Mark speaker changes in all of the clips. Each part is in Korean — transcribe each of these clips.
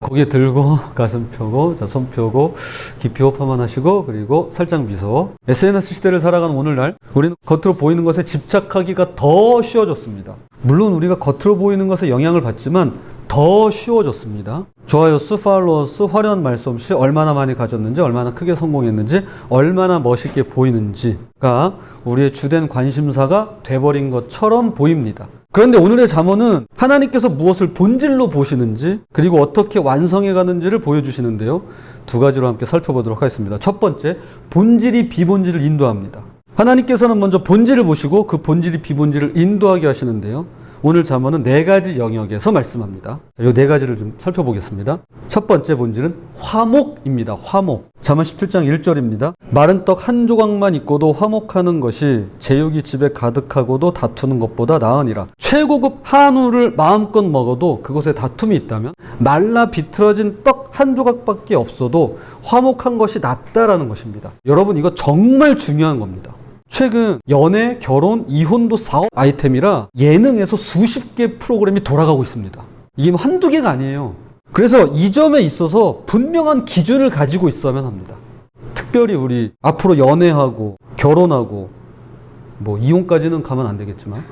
Speaker 1: 고개 들고 가슴 펴고 자, 손 펴고 깊이 호흡 한번 하시고 그리고 살짝 미소. SNS 시대를 살아가는 오늘날 우리는 겉으로 보이는 것에 집착하기가 더 쉬워졌습니다. 물론 우리가 겉으로 보이는 것에 영향을 받지만 더 쉬워졌습니다. 좋아요 수, 팔로워 수, 화려한 말솜씨, 얼마나 많이 가졌는지, 얼마나 크게 성공했는지, 얼마나 멋있게 보이는지가 우리의 주된 관심사가 돼버린 것처럼 보입니다. 그런데 오늘의 잠언은 하나님께서 무엇을 본질로 보시는지 그리고 어떻게 완성해 가는지를 보여주시는데요. 두 가지로 함께 살펴보도록 하겠습니다. 첫 번째, 본질이 비본질을 인도합니다. 하나님께서는 먼저 본질을 보시고 그 본질이 비본질을 인도하게 하시는데요. 오늘 잠언은 네 가지 영역에서 말씀합니다. 이 네 가지를 좀 살펴보겠습니다. 첫 번째 본질은 화목입니다. 화목. 잠언 17장 1절입니다. 마른 떡 한 조각만 있고도 화목하는 것이 제육이 집에 가득하고도 다투는 것보다 나으니라. 최고급 한우를 마음껏 먹어도 그곳에 다툼이 있다면 말라 비틀어진 떡 한 조각밖에 없어도 화목한 것이 낫다라는 것입니다. 여러분, 이거 정말 중요한 겁니다. 최근 연애, 결혼, 이혼도 사업 아이템이라 예능에서 수십 개 프로그램이 돌아가고 있습니다. 이게 한두 개가 아니에요. 그래서 이 점에 있어서 분명한 기준을 가지고 있어야만 합니다. 특별히 우리 앞으로 연애하고 결혼하고 뭐 이혼까지는 가면 안 되겠지만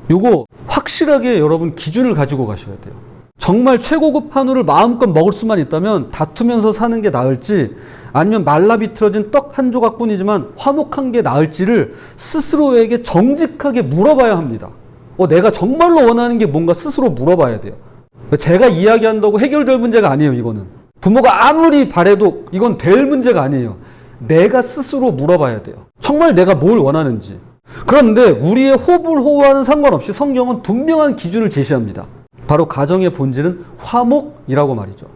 Speaker 1: 요거 확실하게 여러분 기준을 가지고 가셔야 돼요. 정말 최고급 한우를 마음껏 먹을 수만 있다면 다투면서 사는 게 나을지 아니면 말라 비틀어진 떡 한 조각뿐이지만 화목한 게 나을지를 스스로에게 정직하게 물어봐야 합니다. 내가 정말로 원하는 게 뭔가 스스로 물어봐야 돼요. 제가 이야기한다고 해결될 문제가 아니에요. 이거는 부모가 아무리 바래도 이건 될 문제가 아니에요. 내가 스스로 물어봐야 돼요. 정말 내가 뭘 원하는지. 그런데 우리의 호불호와는 상관없이 성경은 분명한 기준을 제시합니다. 바로 가정의 본질은 화목이라고 말이죠.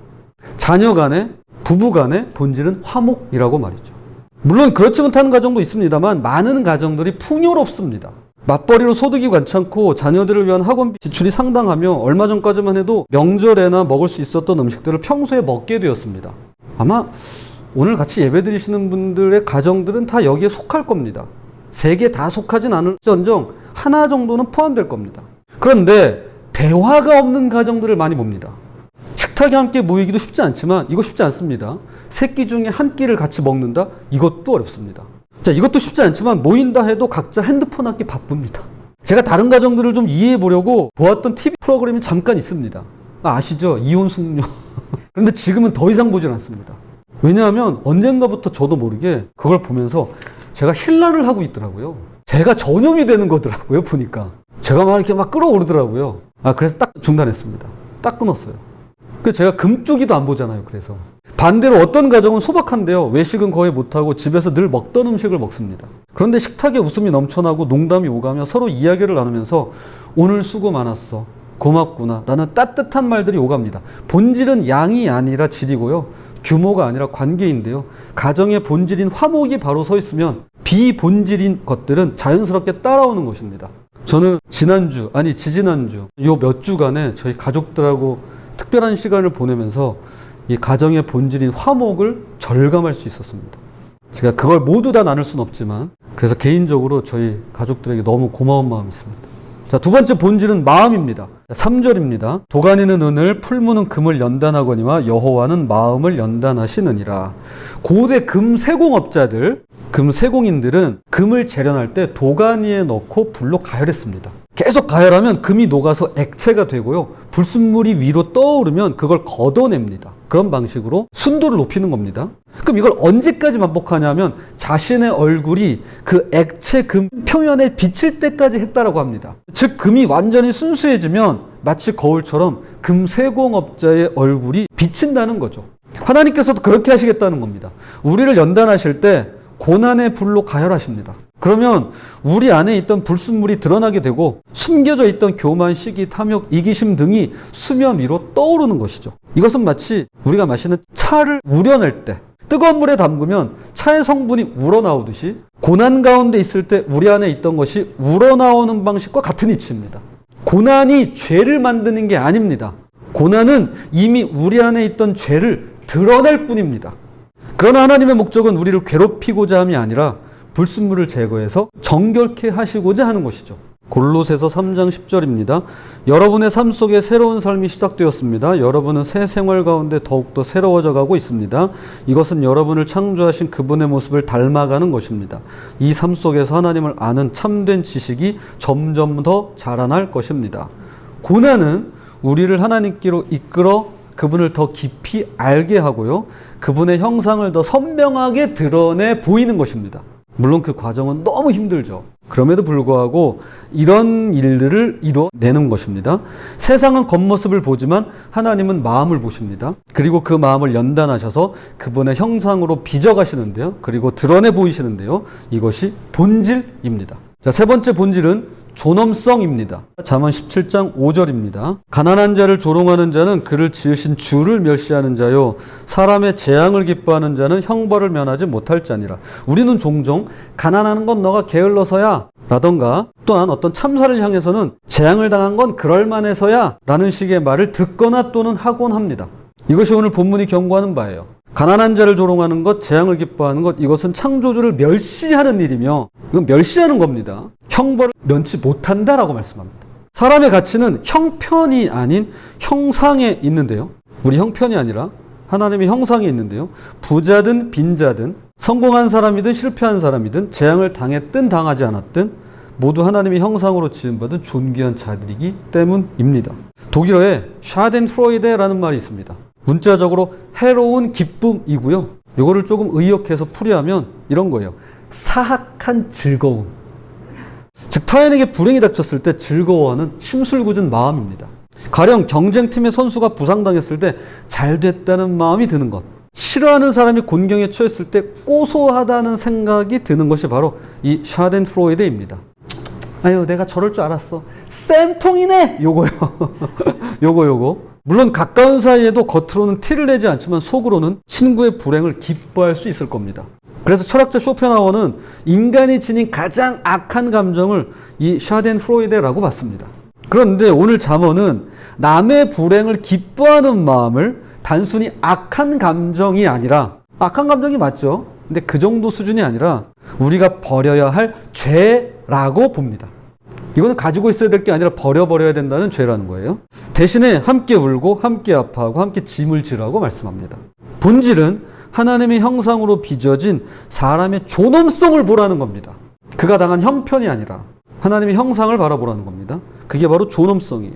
Speaker 1: 자녀 간에, 부부 간의 본질은 화목이라고 말이죠. 물론 그렇지 못한 가정도 있습니다만 많은 가정들이 풍요롭습니다. 맞벌이로 소득이 괜찮고 자녀들을 위한 학원비 지출이 상당하며 얼마 전까지만 해도 명절에나 먹을 수 있었던 음식들을 평소에 먹게 되었습니다. 아마 오늘 같이 예배드리시는 분들의 가정들은 다 여기에 속할 겁니다. 세 개 다 속하진 않을지언정 하나 정도는 포함될 겁니다. 그런데 대화가 없는 가정들을 많이 봅니다. 식탁에 함께 모이기도 쉽지 않지만 이거 쉽지 않습니다. 세 끼 중에 한 끼를 같이 먹는다? 이것도 어렵습니다. 자, 이것도 쉽지 않지만 모인다 해도 각자 핸드폰 하기 바쁩니다. 제가 다른 가정들을 좀 이해해 보려고 보았던 TV 프로그램이 잠깐 있습니다. 아시죠? 이혼 숙녀. 그런데 지금은 더 이상 보질 않습니다. 왜냐하면 언젠가부터 저도 모르게 그걸 보면서 제가 힐난을 하고 있더라고요. 제가 전염이 되는 거더라고요, 보니까. 제가 막 이렇게 막 끌어오르더라고요. 그래서 딱 중단했습니다. 딱 끊었어요. 그래서 제가 금쪽이도 안 보잖아요. 그래서 반대로 어떤 가정은 소박한데요. 외식은 거의 못하고 집에서 늘 먹던 음식을 먹습니다. 그런데 식탁에 웃음이 넘쳐나고 농담이 오가며 서로 이야기를 나누면서 오늘 수고 많았어, 고맙구나 라는 따뜻한 말들이 오갑니다. 본질은 양이 아니라 질이고요. 규모가 아니라 관계인데요. 가정의 본질인 화목이 바로 서 있으면 비본질인 것들은 자연스럽게 따라오는 것입니다. 저는 지지난주 요 몇 주간에 저희 가족들하고 특별한 시간을 보내면서 이 가정의 본질인 화목을 절감할 수 있었습니다. 제가 그걸 모두 다 나눌 수는 없지만 그래서 개인적으로 저희 가족들에게 너무 고마운 마음이 있습니다. 자, 두 번째 본질은 마음입니다. 3절입니다. 도가니는 은을, 풀무는 금을 연단하거니와 여호와는 마음을 연단하시느니라. 고대 금 세공업자들, 금 세공인들은 금을 재련할 때 도가니에 넣고 불로 가열했습니다. 계속 가열하면 금이 녹아서 액체가 되고요. 불순물이 위로 떠오르면 그걸 걷어냅니다. 그런 방식으로 순도를 높이는 겁니다. 그럼 이걸 언제까지 반복하냐면 자신의 얼굴이 그 액체 금 표면에 비칠 때까지 했다라고 합니다. 즉 금이 완전히 순수해지면 마치 거울처럼 금 세공업자의 얼굴이 비친다는 거죠. 하나님께서도 그렇게 하시겠다는 겁니다. 우리를 연단하실 때 고난의 불로 가열하십니다. 그러면 우리 안에 있던 불순물이 드러나게 되고 숨겨져 있던 교만, 시기, 탐욕, 이기심 등이 수면 위로 떠오르는 것이죠. 이것은 마치 우리가 마시는 차를 우려낼 때 뜨거운 물에 담그면 차의 성분이 우러나오듯이 고난 가운데 있을 때 우리 안에 있던 것이 우러나오는 방식과 같은 이치입니다. 고난이 죄를 만드는 게 아닙니다. 고난은 이미 우리 안에 있던 죄를 드러낼 뿐입니다. 그러나 하나님의 목적은 우리를 괴롭히고자 함이 아니라 불순물을 제거해서 정결케 하시고자 하는 것이죠. 골로새서 3장 10절입니다. 여러분의 삶 속에 새로운 삶이 시작되었습니다. 여러분은 새 생활 가운데 더욱더 새로워져 가고 있습니다. 이것은 여러분을 창조하신 그분의 모습을 닮아가는 것입니다. 이 삶 속에서 하나님을 아는 참된 지식이 점점 더 자라날 것입니다. 고난은 우리를 하나님께로 이끌어 그분을 더 깊이 알게 하고요. 그분의 형상을 더 선명하게 드러내 보이는 것입니다. 물론 그 과정은 너무 힘들죠. 그럼에도 불구하고 이런 일들을 이뤄내는 것입니다. 세상은 겉모습을 보지만 하나님은 마음을 보십니다. 그리고 그 마음을 연단하셔서 그분의 형상으로 빚어가시는데요. 그리고 드러내 보이시는데요. 이것이 본질입니다. 자, 세 번째 본질은 존엄성입니다. 잠언 17장 5절입니다. 가난한 자를 조롱하는 자는 그를 지으신 주를 멸시하는 자요, 사람의 재앙을 기뻐하는 자는 형벌을 면하지 못할 자니라. 우리는 종종 가난한 건 너가 게을러서야 라던가, 또한 어떤 참사를 향해서는 재앙을 당한 건 그럴만해서야 라는 식의 말을 듣거나 또는 하곤 합니다. 이것이 오늘 본문이 경고하는 바예요. 가난한 자를 조롱하는 것, 재앙을 기뻐하는 것, 이것은 창조주를 멸시하는 일이며 이건 멸시하는 겁니다. 형벌을 면치 못한다라고 말씀합니다. 사람의 가치는 형편이 아닌 형상에 있는데요. 우리 형편이 아니라 하나님의 형상에 있는데요. 부자든 빈자든 성공한 사람이든 실패한 사람이든 재앙을 당했든 당하지 않았든 모두 하나님의 형상으로 지음받은 존귀한 자들이기 때문입니다. 독일어에 샤덴프로이데라는 말이 있습니다. 문자적으로 해로운 기쁨이고요. 이거를 조금 의역해서 풀이하면 이런 거예요. 사악한 즐거움. 즉 타인에게 불행이 닥쳤을 때 즐거워하는 심술궂은 마음입니다. 가령 경쟁팀의 선수가 부상당했을 때 잘 됐다는 마음이 드는 것, 싫어하는 사람이 곤경에 처했을 때 고소하다는 생각이 드는 것이 바로 이 샤덴프로이데입니다. 아유, 내가 저럴 줄 알았어. 쌤통이네! 요거요. 요거. 물론 가까운 사이에도 겉으로는 티를 내지 않지만 속으로는 친구의 불행을 기뻐할 수 있을 겁니다. 그래서 철학자 쇼펜하우어는 인간이 지닌 가장 악한 감정을 이 샤덴프로이데라고 봤습니다. 그런데 오늘 잠언은 남의 불행을 기뻐하는 마음을 단순히 악한 감정이 아니라, 악한 감정이 맞죠? 근데 그 정도 수준이 아니라 우리가 버려야 할 죄라고 봅니다. 이거는 가지고 있어야 될 게 아니라 버려야 된다는 죄라는 거예요. 대신에 함께 울고 함께 아파하고 함께 짐을 지라고 말씀합니다. 본질은 하나님의 형상으로 빚어진 사람의 존엄성을 보라는 겁니다. 그가 당한 형편이 아니라 하나님의 형상을 바라보라는 겁니다. 그게 바로 존엄성이에요.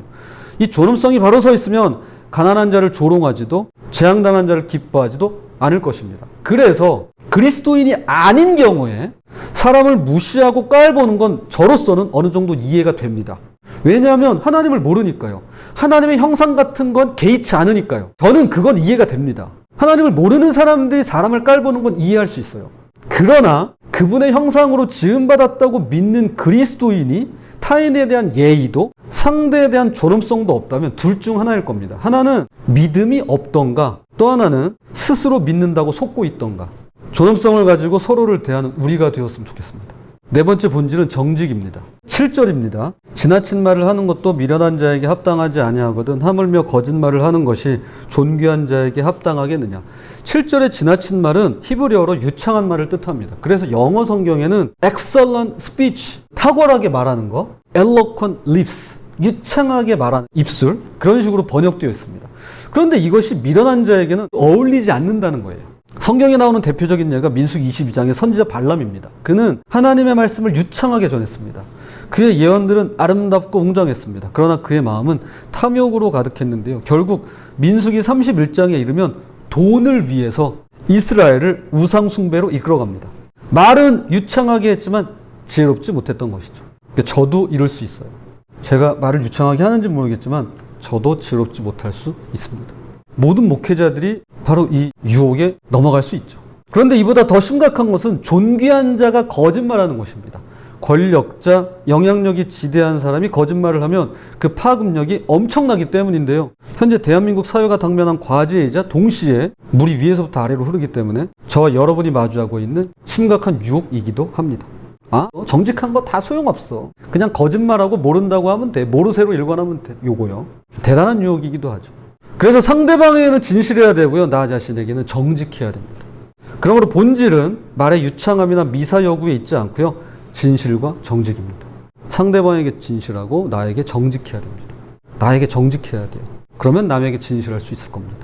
Speaker 1: 이 존엄성이 바로 서 있으면 가난한 자를 조롱하지도 재앙당한 자를 기뻐하지도 않을 것입니다. 그래서 그리스도인이 아닌 경우에 사람을 무시하고 깔보는 건 저로서는 어느 정도 이해가 됩니다. 왜냐하면 하나님을 모르니까요. 하나님의 형상 같은 건 개의치 않으니까요. 저는 그건 이해가 됩니다. 하나님을 모르는 사람들이 사람을 깔보는 건 이해할 수 있어요. 그러나 그분의 형상으로 지음받았다고 믿는 그리스도인이 타인에 대한 예의도 상대에 대한 존엄성도 없다면 둘 중 하나일 겁니다. 하나는 믿음이 없던가, 또 하나는 스스로 믿는다고 속고 있던가. 존엄성을 가지고 서로를 대하는 우리가 되었으면 좋겠습니다. 네 번째 본질은 정직입니다. 7절입니다. 지나친 말을 하는 것도 미련한 자에게 합당하지 아니하거든 하물며 거짓말을 하는 것이 존귀한 자에게 합당하겠느냐. 7절의 지나친 말은 히브리어로 유창한 말을 뜻합니다. 그래서 영어 성경에는 excellent speech, 탁월하게 말하는 거, eloquent lips, 유창하게 말하는 입술, 그런 식으로 번역되어 있습니다. 그런데 이것이 미련한 자에게는 어울리지 않는다는 거예요. 성경에 나오는 대표적인 예가 민수기 22장의 선지자 발람입니다. 그는 하나님의 말씀을 유창하게 전했습니다. 그의 예언들은 아름답고 웅장했습니다. 그러나 그의 마음은 탐욕으로 가득했는데요. 결국 민수기 31장에 이르면 돈을 위해서 이스라엘을 우상 숭배로 이끌어갑니다. 말은 유창하게 했지만 지혜롭지 못했던 것이죠. 저도 이럴 수 있어요. 제가 말을 유창하게 하는지 모르겠지만 저도 지혜롭지 못할 수 있습니다. 모든 목회자들이 바로 이 유혹에 넘어갈 수 있죠. 그런데 이보다 더 심각한 것은 존귀한 자가 거짓말하는 것입니다. 권력자, 영향력이 지대한 사람이 거짓말을 하면 그 파급력이 엄청나기 때문인데요. 현재 대한민국 사회가 당면한 과제이자 동시에 물이 위에서부터 아래로 흐르기 때문에 저와 여러분이 마주하고 있는 심각한 유혹이기도 합니다. 정직한 거 다 소용없어. 그냥 거짓말하고 모른다고 하면 돼. 모르쇠로 일관하면 돼. 요거요. 대단한 유혹이기도 하죠. 그래서 상대방에게는 진실해야 되고요. 나 자신에게는 정직해야 됩니다. 그러므로 본질은 말의 유창함이나 미사여구에 있지 않고요. 진실과 정직입니다. 상대방에게 진실하고 나에게 정직해야 됩니다. 나에게 정직해야 돼요. 그러면 남에게 진실할 수 있을 겁니다.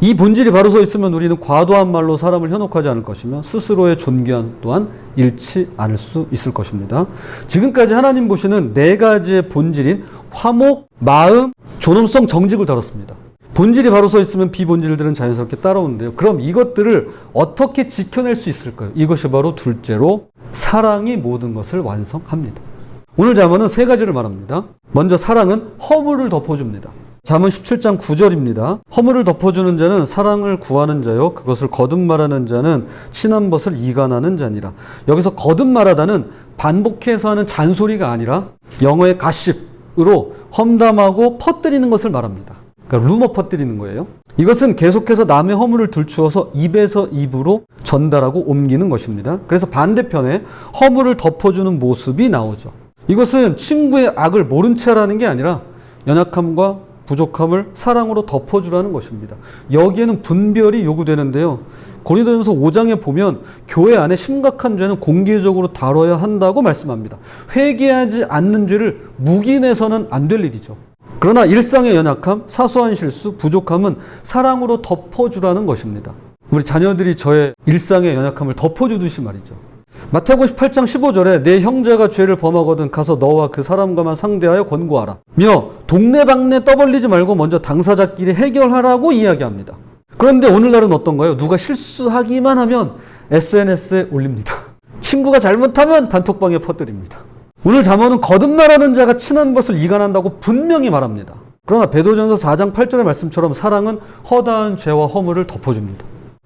Speaker 1: 이 본질이 바로 서 있으면 우리는 과도한 말로 사람을 현혹하지 않을 것이며 스스로의 존귀함 또한 잃지 않을 수 있을 것입니다. 지금까지 하나님 보시는 네 가지의 본질인 화목, 마음, 존엄성, 정직을 다뤘습니다. 본질이 바로 서 있으면 비본질들은 자연스럽게 따라오는데요. 그럼 이것들을 어떻게 지켜낼 수 있을까요? 이것이 바로 둘째로 사랑이 모든 것을 완성합니다. 오늘 잠언은 세 가지를 말합니다. 먼저 사랑은 허물을 덮어줍니다. 잠언 17장 9절입니다. 허물을 덮어주는 자는 사랑을 구하는 자요 그것을 거듭말하는 자는 친한 것을 이간하는 자니라. 여기서 거듭말하다는 반복해서 하는 잔소리가 아니라 영어의 가십으로 험담하고 퍼뜨리는 것을 말합니다. 그러니까 루머 퍼뜨리는 거예요. 이것은 계속해서 남의 허물을 들추어서 입에서 입으로 전달하고 옮기는 것입니다. 그래서 반대편에 허물을 덮어주는 모습이 나오죠. 이것은 친구의 악을 모른 채 하라는 게 아니라 연약함과 부족함을 사랑으로 덮어주라는 것입니다. 여기에는 분별이 요구되는데요. 고린도전서 5장에 보면 교회 안에 심각한 죄는 공개적으로 다뤄야 한다고 말씀합니다. 회개하지 않는 죄를 묵인해서는 안 될 일이죠. 그러나 일상의 연약함, 사소한 실수, 부족함은 사랑으로 덮어주라는 것입니다. 우리 자녀들이 저의 일상의 연약함을 덮어주듯이 말이죠. 마태복음 18장 15절에 내 형제가 죄를 범하거든 가서 너와 그 사람과만 상대하여 권고하라 며 동네방네 떠벌리지 말고 먼저 당사자끼리 해결하라고 이야기합니다. 그런데 오늘날은 어떤가요? 누가 실수하기만 하면 SNS에 올립니다. 친구가 잘못하면 단톡방에 퍼뜨립니다. 오늘 잠언은 거듭말하는 자가 친한 것을 이간한다고 분명히 말합니다. 그러나 베드로전서 4장 8절의 말씀처럼 사랑은 허다한 죄와 허물을 덮어줍니다.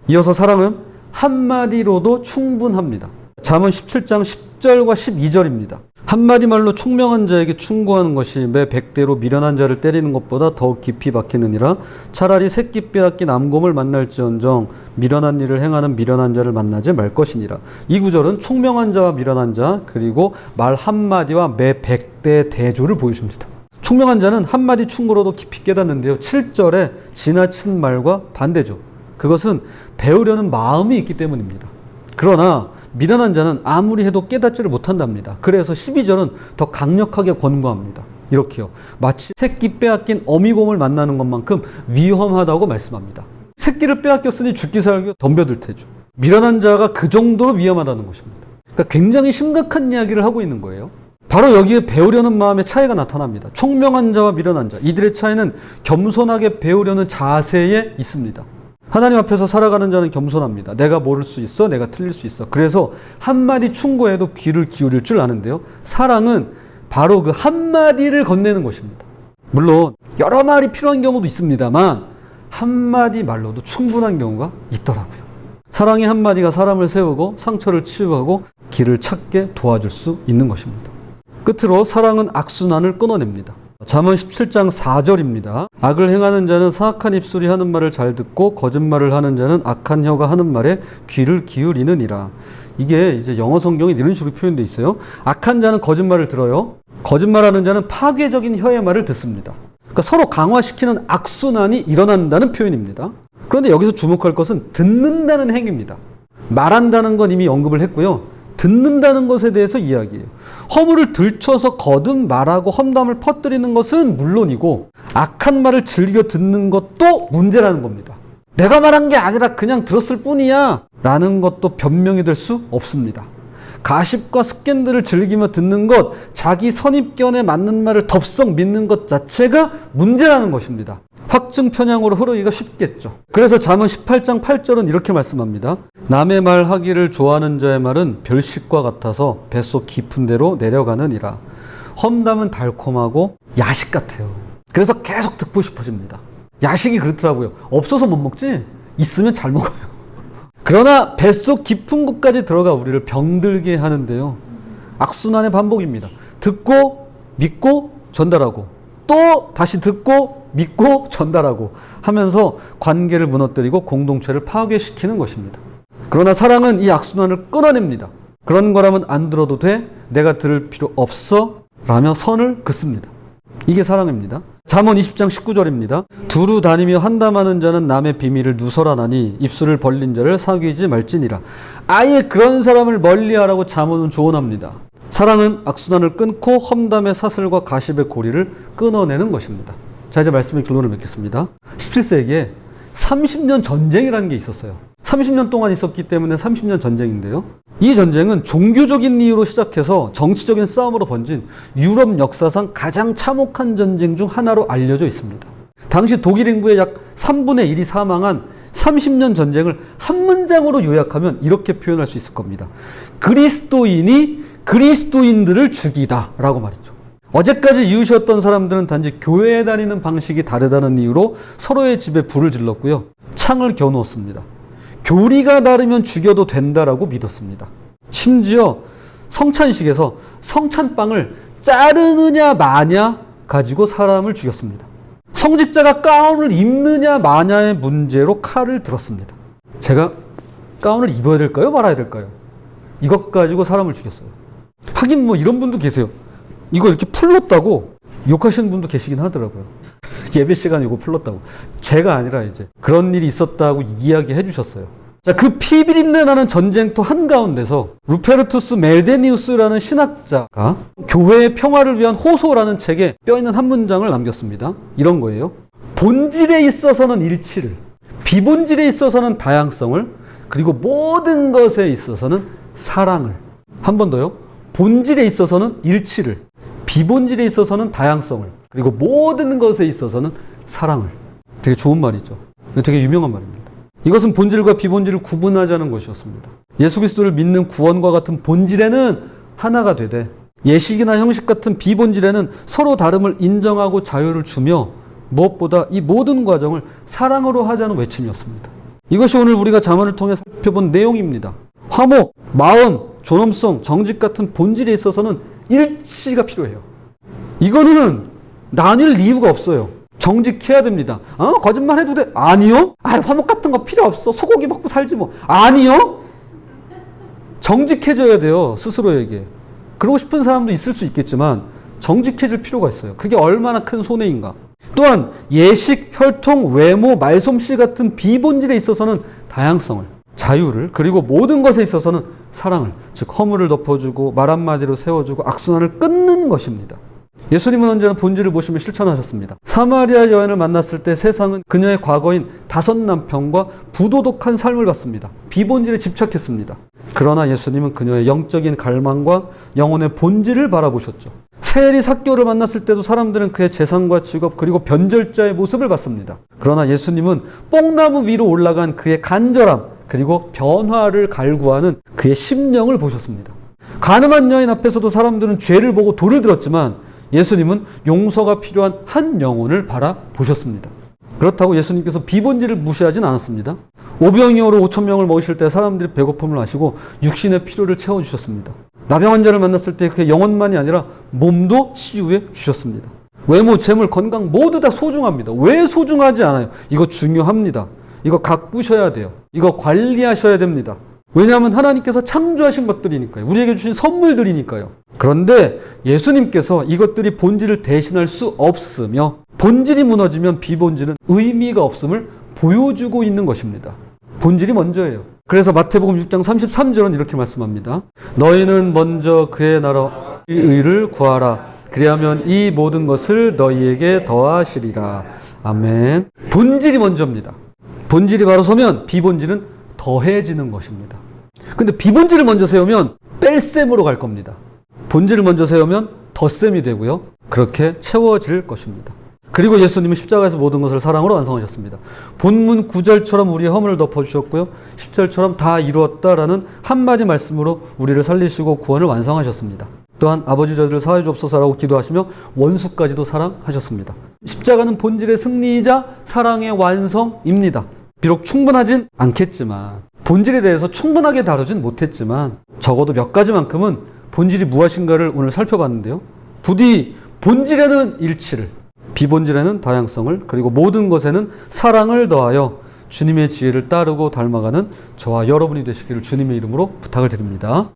Speaker 1: 이어서 사랑은 한마디로도 충분합니다. 잠언 17장 10절과 12절입니다. 한마디 말로 총명한 자에게 충고하는 것이 매 100대로 미련한 자를 때리는 것보다 더욱 깊이 박히느니라. 차라리 새끼 빼앗긴 암곰을 만날지언정 미련한 일을 행하는 미련한 자를 만나지 말 것이니라. 이 구절은 총명한 자와 미련한 자 그리고 말 한마디와 매 100대의 대조를 보여줍니다. 총명한 자는 한마디 충고로도 깊이 깨닫는데요. 7절에 지나친 말과 반대죠. 그것은 배우려는 마음이 있기 때문입니다. 그러나 미련한 자는 아무리 해도 깨닫지를 못한답니다. 그래서 12절은 더 강력하게 권고합니다. 이렇게요. 마치 새끼 빼앗긴 어미곰을 만나는 것만큼 위험하다고 말씀합니다. 새끼를 빼앗겼으니 죽기 살기 덤벼들 테죠. 미련한 자가 그 정도로 위험하다는 것입니다. 그러니까 굉장히 심각한 이야기를 하고 있는 거예요. 바로 여기에 배우려는 마음의 차이가 나타납니다. 총명한 자와 미련한 자, 이들의 차이는 겸손하게 배우려는 자세에 있습니다. 하나님 앞에서 살아가는 자는 겸손합니다. 내가 모를 수 있어, 내가 틀릴 수 있어. 그래서 한마디 충고해도 귀를 기울일 줄 아는데요. 사랑은 바로 그 한마디를 건네는 것입니다. 물론 여러 말이 필요한 경우도 있습니다만 한마디 말로도 충분한 경우가 있더라고요. 사랑의 한마디가 사람을 세우고 상처를 치유하고 길을 찾게 도와줄 수 있는 것입니다. 끝으로 사랑은 악순환을 끊어냅니다. 잠언 17장 4절입니다. 악을 행하는 자는 사악한 입술이 하는 말을 잘 듣고 거짓말을 하는 자는 악한 혀가 하는 말에 귀를 기울이느니라. 이게 이제 영어 성경에 이런 식으로 표현되어 있어요. 악한 자는 거짓말을 들어요. 거짓말하는 자는 파괴적인 혀의 말을 듣습니다. 그러니까 서로 강화시키는 악순환이 일어난다는 표현입니다. 그런데 여기서 주목할 것은 듣는다는 행위입니다. 말한다는 건 이미 언급을 했고요. 듣는다는 것에 대해서 이야기해요. 허물을 들춰서 거듭 말하고 험담을 퍼뜨리는 것은 물론이고 악한 말을 즐겨 듣는 것도 문제라는 겁니다. 내가 말한 게 아니라 그냥 들었을 뿐이야 라는 것도 변명이 될 수 없습니다. 가십과 스캔들을 즐기며 듣는 것, 자기 선입견에 맞는 말을 덥석 믿는 것 자체가 문제라는 것입니다. 확증 편향으로 흐르기가 쉽겠죠. 그래서 잠언 18장 8절은 이렇게 말씀합니다. 남의 말 하기를 좋아하는 자의 말은 별식과 같아서 뱃속 깊은 데로 내려가느니라. 험담은 달콤하고 야식 같아요. 그래서 계속 듣고 싶어집니다. 야식이 그렇더라고요. 없어서 못 먹지 있으면 잘 먹어요. 그러나 뱃속 깊은 곳까지 들어가 우리를 병들게 하는데요. 악순환의 반복입니다. 듣고 믿고 전달하고 또 다시 듣고 믿고 전달하고 하면서 관계를 무너뜨리고 공동체를 파괴시키는 것입니다. 그러나 사랑은 이 악순환을 끊어냅니다. 그런 거라면 안 들어도 돼? 내가 들을 필요 없어? 라며 선을 긋습니다. 이게 사랑입니다. 잠언 20장 19절입니다. 두루 다니며 한담하는 자는 남의 비밀을 누설하나니 입술을 벌린 자를 사귀지 말지니라. 아예 그런 사람을 멀리하라고 잠언은 조언합니다. 사랑은 악순환을 끊고 험담의 사슬과 가십의 고리를 끊어내는 것입니다. 자, 이제 말씀의 결론을 맺겠습니다. 17세기에 30년 전쟁이라는 게 있었어요. 30년 동안 있었기 때문에 30년 전쟁인데요. 이 전쟁은 종교적인 이유로 시작해서 정치적인 싸움으로 번진 유럽 역사상 가장 참혹한 전쟁 중 하나로 알려져 있습니다. 당시 독일 인구의 약 3분의 1이 사망한 30년 전쟁을 한 문장으로 요약하면 이렇게 표현할 수 있을 겁니다. 그리스도인이 그리스도인들을 죽이다 라고 말이죠. 어제까지 이웃이었던 사람들은 단지 교회에 다니는 방식이 다르다는 이유로 서로의 집에 불을 질렀고요. 창을 겨누었습니다. 교리가 다르면 죽여도 된다라고 믿었습니다. 심지어 성찬식에서 성찬빵을 자르느냐 마냐 가지고 사람을 죽였습니다. 성직자가 가운을 입느냐 마냐의 문제로 칼을 들었습니다. 제가 가운을 입어야 될까요? 말아야 될까요? 이것 가지고 사람을 죽였어요. 하긴 뭐 이런 분도 계세요. 이거 이렇게 풀렀다고 욕하시는 분도 계시긴 하더라고요. 예배 시간에 이거 풀렀다고. 제가 아니라 이제 그런 일이 있었다고 이야기해 주셨어요. 자, 그 피비린내 나는 전쟁터 한가운데서 루페르투스 멜데니우스라는 신학자가 교회의 평화를 위한 호소라는 책에 뼈있는 한 문장을 남겼습니다. 이런 거예요. 본질에 있어서는 일치를, 비본질에 있어서는 다양성을, 그리고 모든 것에 있어서는 사랑을. 한 번 더요. 본질에 있어서는 일치를, 비본질에 있어서는 다양성을, 그리고 모든 것에 있어서는 사랑을. 되게 좋은 말이죠. 되게 유명한 말입니다. 이것은 본질과 비본질을 구분하자는 것이었습니다. 예수 그리스도를 믿는 구원과 같은 본질에는 하나가 되되 예식이나 형식 같은 비본질에는 서로 다름을 인정하고 자유를 주며 무엇보다 이 모든 과정을 사랑으로 하자는 외침이었습니다. 이것이 오늘 우리가 잠언을 통해 살펴본 내용입니다. 화목, 마음, 존엄성, 정직 같은 본질에 있어서는 일치가 필요해요. 이거는 나뉠 이유가 없어요. 정직해야 됩니다. 거짓말 해도 돼? 아니요. 화목 같은 거 필요 없어. 소고기 먹고 살지 뭐. 아니요. 정직해져야 돼요. 스스로에게. 그러고 싶은 사람도 있을 수 있겠지만 정직해질 필요가 있어요. 그게 얼마나 큰 손해인가. 또한 예식, 혈통, 외모, 말솜씨 같은 비본질에 있어서는 다양성을, 자유를, 그리고 모든 것에 있어서는 사랑을, 즉 허물을 덮어주고 말 한마디로 세워주고 악순환을 끊는 것입니다. 예수님은 언제나 본질을 보시며 실천하셨습니다. 사마리아 여인을 만났을 때 세상은 그녀의 과거인 5 남편과 부도덕한 삶을 봤습니다. 비본질에 집착했습니다. 그러나 예수님은 그녀의 영적인 갈망과 영혼의 본질을 바라보셨죠. 세리 삭개오를 만났을 때도 사람들은 그의 재산과 직업 그리고 변절자의 모습을 봤습니다. 그러나 예수님은 뽕나무 위로 올라간 그의 간절함 그리고 변화를 갈구하는 그의 심령을 보셨습니다. 가늠한 여인 앞에서도 사람들은 죄를 보고 돌을 들었지만 예수님은 용서가 필요한 한 영혼을 바라보셨습니다. 그렇다고 예수님께서 비본질을 무시하진 않았습니다. 오병이어로 5,000명을 먹이실 때 사람들이 배고픔을 아시고 육신의 필요를 채워주셨습니다. 나병 환자를 만났을 때 그의 영혼만이 아니라 몸도 치유해 주셨습니다. 외모, 재물, 건강 모두 다 소중합니다. 왜 소중하지 않아요? 이거 중요합니다. 이거 가꾸셔야 돼요. 이거 관리하셔야 됩니다. 왜냐하면 하나님께서 창조하신 것들이니까요. 우리에게 주신 선물들이니까요. 그런데 예수님께서 이것들이 본질을 대신할 수 없으며 본질이 무너지면 비본질은 의미가 없음을 보여주고 있는 것입니다. 본질이 먼저예요. 그래서 마태복음 6장 33절은 이렇게 말씀합니다. 너희는 먼저 그의 나라의 의를 구하라. 그리하면 이 모든 것을 너희에게 더하시리라. 아멘. 본질이 먼저입니다. 본질이 바로 서면 비본질은 더해지는 것입니다. 근데 비본질을 먼저 세우면 뺄셈으로 갈 겁니다. 본질을 먼저 세우면 덧셈이 되고요. 그렇게 채워질 것입니다. 그리고 예수님은 십자가에서 모든 것을 사랑으로 완성하셨습니다. 본문 9절처럼 우리의 허물을 덮어주셨고요. 10절처럼 다 이루었다라는 한마디 말씀으로 우리를 살리시고 구원을 완성하셨습니다. 또한 아버지 저희를 사하여 주옵소서라고 기도하시며 원수까지도 사랑하셨습니다. 십자가는 본질의 승리이자 사랑의 완성입니다. 비록 충분하진 않겠지만 본질에 대해서 충분하게 다루진 못했지만 적어도 몇 가지만큼은 본질이 무엇인가를 오늘 살펴봤는데요. 부디 본질에는 일치를, 비본질에는 다양성을, 그리고 모든 것에는 사랑을 더하여 주님의 지혜를 따르고 닮아가는 저와 여러분이 되시기를 주님의 이름으로 부탁을 드립니다.